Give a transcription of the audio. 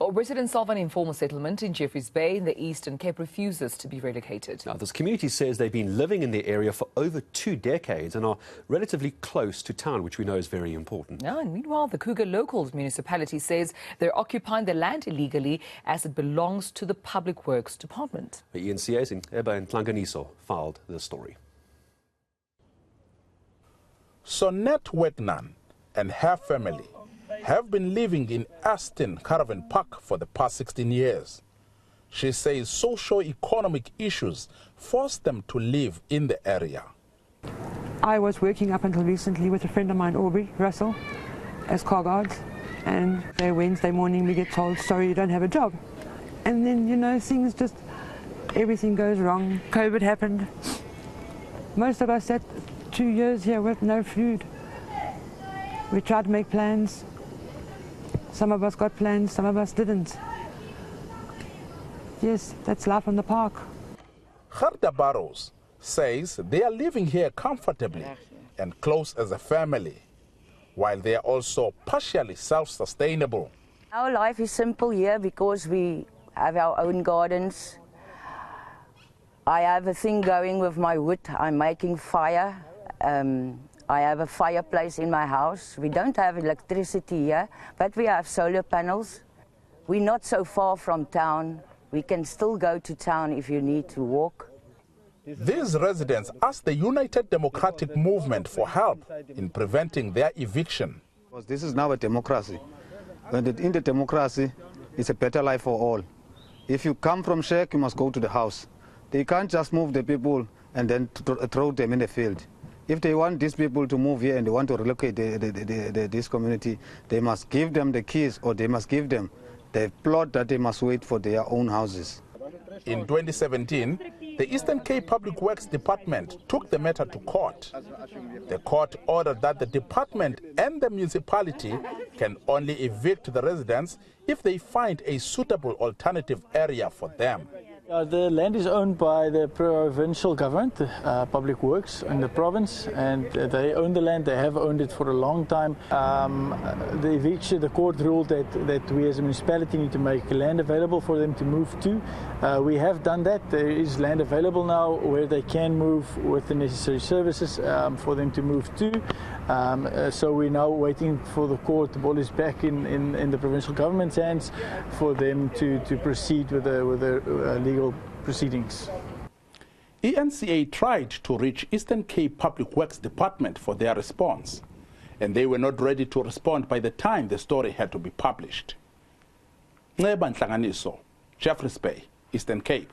Well, residents of an informal settlement in Jeffreys Bay in the Eastern Cape refuses to be relocated. Now, this community says they've been living in the area for over 2 decades and are relatively close to town, which we know is very important. Yeah, and meanwhile, the Kruger Local Municipality says they're occupying the land illegally as it belongs to the Public Works Department. The eNCA's Nceba Ntlanganiso filed this story. Sonette Wegnan and her family have been living in Aston Caravan Park for the past 16 years. She says socio-economic issues forced them to live in the area. I was working up until recently with a friend of mine, Aubrey Russell, as car guards, and there Wednesday morning we get told, sorry, you don't have a job. And then, you know, things just, everything goes wrong. COVID happened. Most of us sat 2 years here with no food. We tried to make plans. Some of us got plans, some of us didn't. Yes, that's life on the park. Gerda Barrows says they are living here comfortably and close as a family, while they are also partially self-sustainable. Our life is simple here because we have our own gardens. I have a thing going with my wood. I'm making fire. I have a fireplace in my house. We don't have electricity here, but we have solar panels. We're not so far from town. We can still go to town if you need to walk. These residents asked the United Democratic Movement for help in preventing their eviction. This is now a democracy. And in the democracy, it's a better life for all. If you come from Shek, you must go to the house. They can't just move the people and then throw them in the field. If they want these people to move here and they want to relocate this community, they must give them the keys, or they must give them the plot that they must wait for their own houses. In 2017, the Eastern Cape Public Works Department took the matter to court. The court ordered that the department and the municipality can only evict the residents if they find a suitable alternative area for them. The land is owned by the provincial government, Public Works in the province, and they own the land. They have owned it for a long time. The eviction, the court ruled that we as a municipality need to make land available for them to move to. We have done that. There is land available now where they can move with the necessary services for them to move to. So we're now waiting for the court. The ball is back in the provincial government's hands for them to proceed with the legal proceedings. eNCA tried to reach Eastern Cape Public Works Department for their response, and they were not ready to respond by the time the story had to be published. Nceba Ntlanganiso, Jeffreys Bay, Eastern Cape.